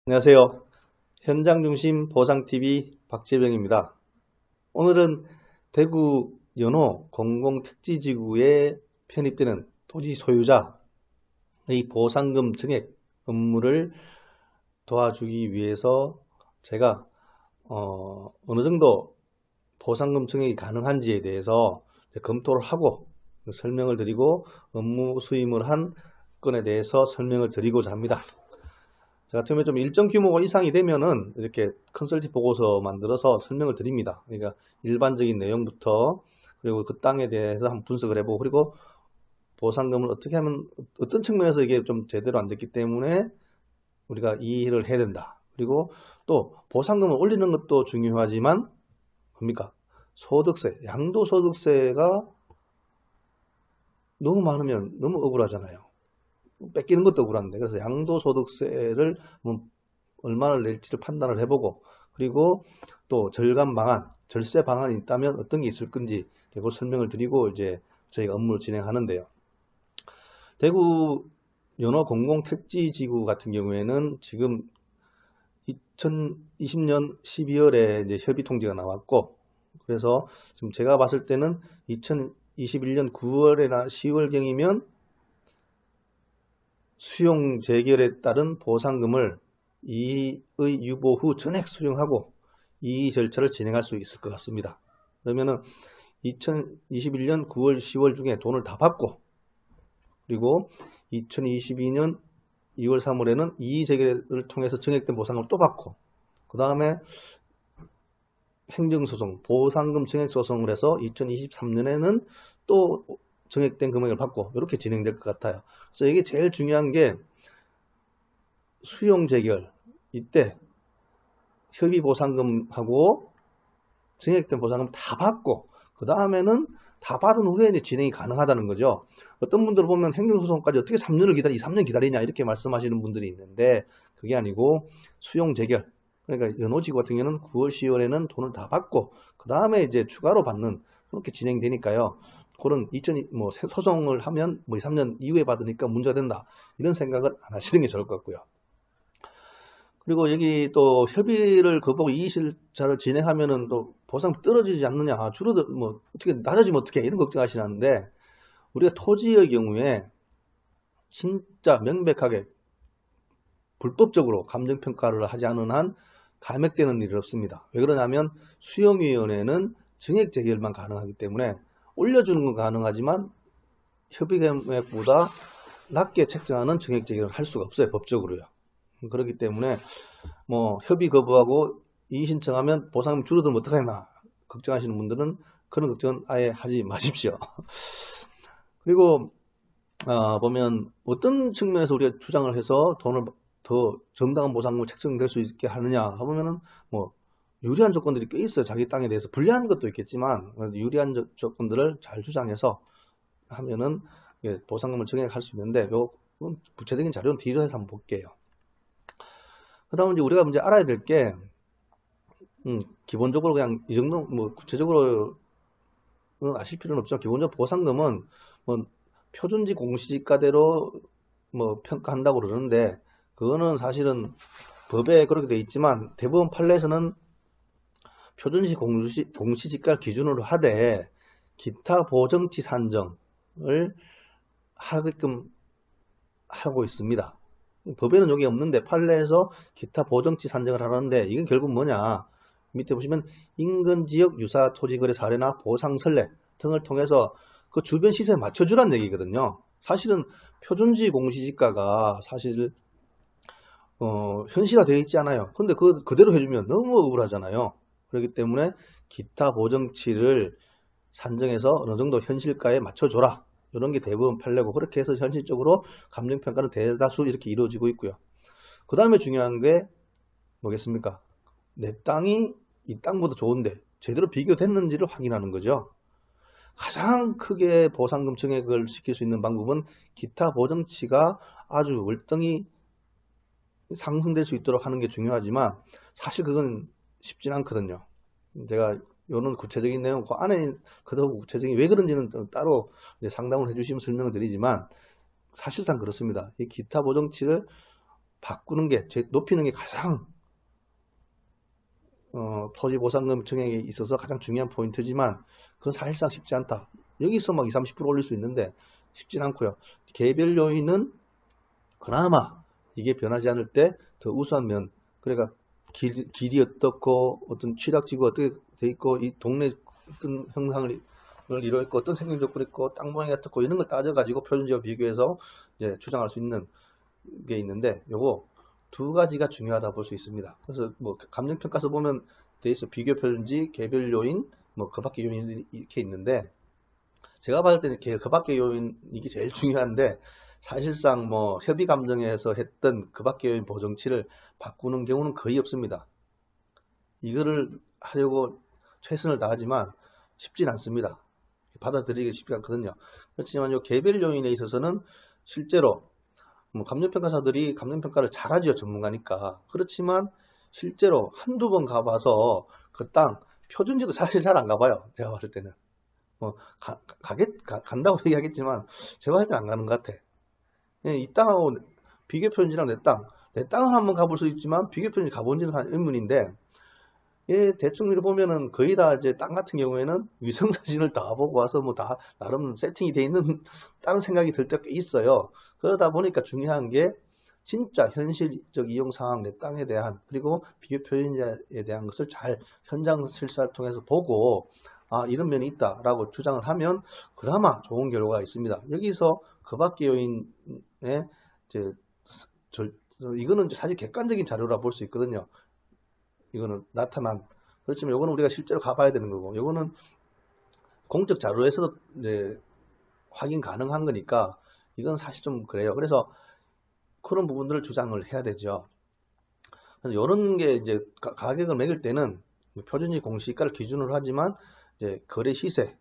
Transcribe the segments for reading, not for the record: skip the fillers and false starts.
안녕하세요. 현장중심 보상TV 박재병입니다. 오늘은 대구 연호 공공택지지구에 편입되는 토지 소유자의 보상금 증액 업무를 도와주기 위해서 제가 어느 정도 보상금 증액이 가능한지에 대해서 검토를 하고 설명을 드리고 업무 수임을 한 건에 대해서 설명을 드리고자 합니다. 저 같은 경우에 좀 일정 규모 이상이 되면은 이렇게 컨설팅 보고서 만들어서 설명을 드립니다. 그러니까 일반적인 내용부터 그리고 그 땅에 대해서 한번 분석을 해보고 그리고 보상금을 어떻게 하면 어떤 측면에서 이게 좀 제대로 안 됐기 때문에 우리가 이 일을 해야 된다. 그리고 또 보상금을 올리는 것도 중요하지만 뭡니까? 소득세, 양도소득세가 너무 많으면 너무 억울하잖아요. 뺏기는 것도 억울한데 그래서 양도소득세를 얼마나 낼지를 판단을 해보고 그리고 또 절감 방안, 절세 방안이 있다면 어떤 게 있을 건지 그걸 설명을 드리고 이제 저희가 업무를 진행하는데요. 대구 연호 공공택지지구 같은 경우에는 지금 2020년 12월에 이제 협의 통지가 나왔고 그래서 지금 제가 봤을 때는 2021년 9월이나 10월경이면 수용 재결에 따른 보상금을 이의 유보 후 전액 수령하고 이 절차를 진행할 수 있을 것 같습니다. 그러면은 2021년 9월, 10월 중에 돈을 다 받고 그리고 2022년 2월, 3월에는 이의 재결을 통해서 증액된 보상금을 또 받고 그 다음에 행정소송, 보상금 증액소송을 해서 2023년에는 또 증액된 금액을 받고 이렇게 진행될 것 같아요. 그래서 이게 제일 중요한 게 수용 재결 이때 협의 보상금하고 증액된 보상금 다 받고 그 다음에는 다 받은 후에 이제 진행이 가능하다는 거죠. 어떤 분들 보면 행정소송까지 어떻게 3년 기다리냐 이렇게 말씀하시는 분들이 있는데 그게 아니고 수용 재결 그러니까 연호지구 같은 경우는 9월, 10월에는 돈을 다 받고 그 다음에 이제 추가로 받는 그렇게 진행되니까요. 그런 소송을 하면 2, 3년 이후에 받으니까 문제가 된다. 이런 생각을 안 하시는 게 좋을 것 같고요. 그리고 여기 또 협의를 거부하고 이의실차를 진행하면은 또 보상 떨어지지 않느냐, 어떻게 낮아지면 어떻게 이런 걱정하시는데 우리가 토지의 경우에 진짜 명백하게 불법적으로 감정평가를 하지 않은 한 감액되는 일이 없습니다. 왜 그러냐면 수용위원회는 증액 재결만 가능하기 때문에 올려주는 건 가능하지만 협의금액보다 낮게 책정하는 증액 재결을 할 수가 없어요. 법적으로요. 그렇기 때문에 협의 거부하고 이의 신청하면 보상금 줄어들면 어떡하나 걱정하시는 분들은 그런 걱정은 아예 하지 마십시오. 그리고 보면 어떤 측면에서 우리가 주장을 해서 돈을 더 정당한 보상금을 책정될 수 있게 하느냐 하면은 유리한 조건들이 꽤 있어요. 자기 땅에 대해서 불리한 것도 있겠지만 유리한 조건들을 잘 주장해서 하면은 보상금을 증액할 수 있는데 구체적인 자료는 뒤로 해서 한번 볼게요. 그 다음에 우리가 이제 알아야 될 게 기본적으로 그냥 이 정도 구체적으로는 아실 필요는 없죠. 기본적으로 보상금은 표준지 공시지가대로 평가한다고 그러는데 그거는 사실은 법에 그렇게 돼 있지만 대법원 판례에서는 표준시 공시지가를 기준으로 하되 기타 보정치 산정을 하게끔 하고 있습니다. 법에는 여기 없는데 판례에서 기타 보정치 산정을 하는데 이건 결국 뭐냐 밑에 보시면 인근지역 유사 토지거래 사례나 보상선례 등을 통해서 그 주변 시세에 맞춰주란 얘기거든요. 사실은 표준지 공시지가가 사실 현실화되어 있지 않아요. 근데 그대로 해주면 너무 억울하잖아요. 그렇기 때문에 기타 보정치를 산정해서 어느 정도 현실가에 맞춰줘라. 이런 게 대부분 판례고 그렇게 해서 현실적으로 감정평가는 대다수 이렇게 이루어지고 있고요. 그 다음에 중요한 게 뭐겠습니까? 내 땅이 이 땅보다 좋은데 제대로 비교됐는지를 확인하는 거죠. 가장 크게 보상금 증액을 시킬 수 있는 방법은 기타 보정치가 아주 월등히 상승될 수 있도록 하는 게 중요하지만 사실 그건 쉽진 않거든요. 제가 이런 구체적인 내용 그 안에 그렇다고 구체적인 왜 그런지는 따로 상담을 해주시면 설명을 드리지만 사실상 그렇습니다. 이 기타 보정치를 바꾸는 게, 높이는 게 가장 토지 보상금 증액에 있어서 가장 중요한 포인트지만 그건 사실상 쉽지 않다. 여기서 막 20, 30% 올릴 수 있는데 쉽진 않고요. 개별 요인은 그나마 이게 변하지 않을 때 더 우수한 면, 그러니까 길이 어떻고 어떤 취락지구가 어떻게 돼 있고 이 동네 어떤 형상을 이루어있고 어떤 생명 조건이 있고 땅 모양이 어떻고 이런 걸 따져가지고 표준지와 비교해서 이제 추정할 수 있는 게 있는데 요거 두 가지가 중요하다 볼 수 있습니다. 그래서 뭐 감정평가서 보면 돼 있어 비교 표준지, 개별 요인, 뭐 그 밖의 요인이 이렇게 있는데 제가 봤을 때는 그 밖의 요인 이게 제일 중요한데 사실상 뭐 협의 감정에서 했던 그 밖의 요인 보정치를 바꾸는 경우는 거의 없습니다. 이거를 하려고 최선을 다하지만 쉽진 않습니다. 받아들이기 쉽지 않거든요. 그렇지만 요 개별 요인에 있어서는 실제로 뭐 감정평가사들이 감정평가를 잘하죠, 전문가니까. 그렇지만 실제로 한두 번 가봐서 그 땅 표준지도 사실 잘 안 가봐요. 제가 봤을 때는. 간다고 얘기하겠지만 제가 봤을 때는 안 가는 것 같아. 이 땅하고 비교 표준지랑 내 땅을 한번 가볼 수 있지만 비교 표준지 가본지는 한 의문인데 대충 이렇게 보면은 거의 다 이제 땅 같은 경우에는 위성사진을 다 보고 와서 뭐 다 나름 세팅이 돼 있는 다른 생각이 들 때가 있어요. 그러다 보니까 중요한 게 진짜 현실적 이용 상황 내 땅에 대한 그리고 비교 표현자에 대한 것을 잘 현장 실사를 통해서 보고 이런 면이 있다라고 주장을 하면 그나마 좋은 결과가 있습니다. 여기서 그 밖의 요인에 이제 이거는 사실 객관적인 자료라 볼 수 있거든요. 이거는 나타난. 그렇지만 이거는 우리가 실제로 가봐야 되는 거고, 이거는 공적 자료에서도 이제 확인 가능한 거니까 이건 사실 좀 그래요. 그래서 그런 부분들을 주장을 해야 되죠. 그래서 이런 게 이제 가격을 매길 때는 표준지 공시가를 기준으로 하지만 이제 거래 시세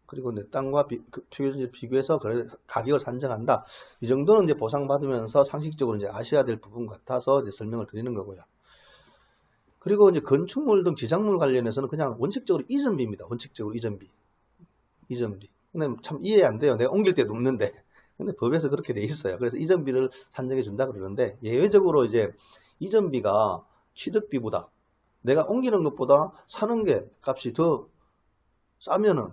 그리고 내 땅과 표준지 비교해서 가격을 산정한다. 이 정도는 이제 보상받으면서 상식적으로 이제 아셔야 될 부분 같아서 이제 설명을 드리는 거고요. 그리고 이제 건축물 등 지작물 관련해서는 그냥 원칙적으로 이전비입니다. 원칙적으로 이전비. 근데 참 이해 안 돼요. 내가 옮길 때도 없는데. 근데 법에서 그렇게 돼 있어요. 그래서 이전비를 산정해 준다 그러는데 예외적으로 이제 이전비가 취득비보다 내가 옮기는 것보다 사는 게 값이 더 싸면은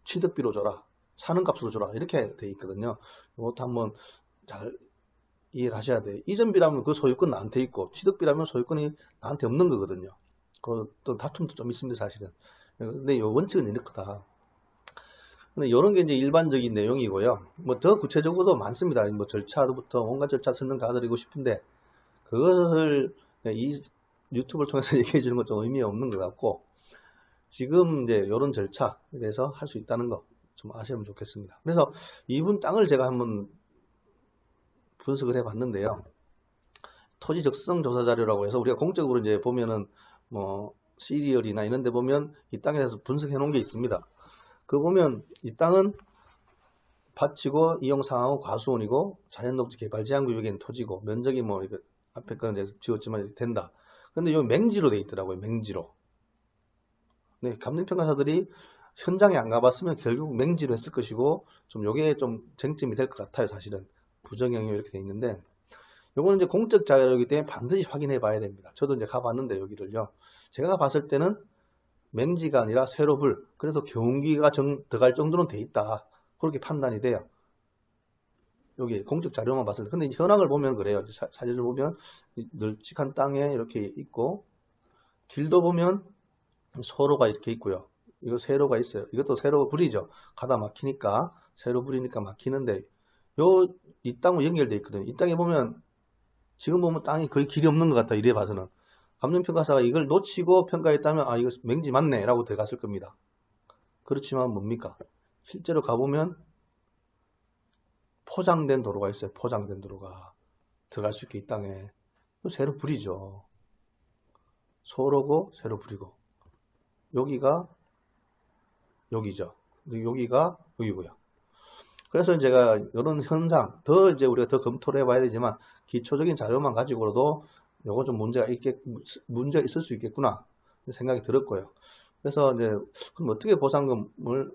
취득비로 줘라. 사는 값으로 줘라. 이렇게 돼 있거든요. 이것도 한번 잘 이해를 하셔야 돼요. 이전비라면 그 소유권 나한테 있고 취득비라면 소유권이 나한테 없는 거거든요. 또 다툼도 좀 있습니다, 사실은. 근데 이 원칙은 이렇다. 근데 이런 게 이제 일반적인 내용이고요. 뭐 더 구체적으로도 많습니다. 뭐 절차부터 온갖 절차 설명 다 드리고 싶은데 그것을 이 유튜브를 통해서 얘기해 주는 건 좀 의미 없는 것 같고 지금 이제 이런 절차에 대해서 할 수 있다는 거 좀 아시면 좋겠습니다. 그래서 이분 땅을 제가 한번 분석을 해봤는데요. 토지 적성 조사 자료라고 해서 우리가 공적으로 이제 보면은 뭐 시리얼이나 이런 데 보면 이 땅에 대해서 분석해 놓은 게 있습니다. 그거 보면 이 땅은 밭이고 이용 상황은 과수원이고 자연녹지 개발 제한 구역에 있는 토지고 면적이 뭐 이거 앞에 거는 이제 지웠지만 이제 된다. 근데 여기 맹지로 돼 있더라고요. 맹지로. 네, 감정평가사들이 현장에 안 가봤으면 결국 맹지로 했을 것이고 좀 요게 좀 쟁점이 될 것 같아요. 사실은 부정영역 이렇게 돼 있는데 요거는 이제 공적 자료이기 때문에 반드시 확인해 봐야 됩니다. 저도 이제 가봤는데 여기를요. 제가 봤을 때는 맹지가 아니라 세로불 그래도 경운기가 들어갈 정도는 돼 있다. 그렇게 판단이 돼요. 여기 공적 자료만 봤을 때. 근데 현황을 보면 그래요. 사진을 보면 널찍한 땅에 이렇게 있고 길도 보면 소로가 이렇게 있고요. 이거 세로가 있어요. 이것도 세로불이죠. 가다 막히니까 세로불이니까 막히는데 이 땅과 연결돼 있거든요. 이 땅에 보면 지금 보면 땅이 거의 길이 없는 것 같다. 이래 봐서는. 감정평가사가 이걸 놓치고 평가했다면 이거 맹지 맞네 라고 들어갔을 겁니다. 그렇지만 뭡니까? 실제로 가보면 포장된 도로가 있어요. 포장된 도로가 들어갈 수 있게 이 땅에 세로불이죠. 소로고 세로불이고 여기가 여기죠. 여기가 여기고요. 그래서 제가 이런 현상 더 이제 우리가 더 검토를 해봐야 되지만 기초적인 자료만 가지고도 요거 좀 문제가 있을 수 있겠구나 생각이 들었고요. 그래서 이제 그럼 어떻게 보상금을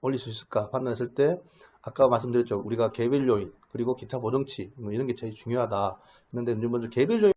올릴 수 있을까 판단했을 때 아까 말씀드렸죠. 우리가 개별 요인 그리고 기타 보정치 뭐 이런 게 제일 중요하다. 그런데 이제 먼저 개별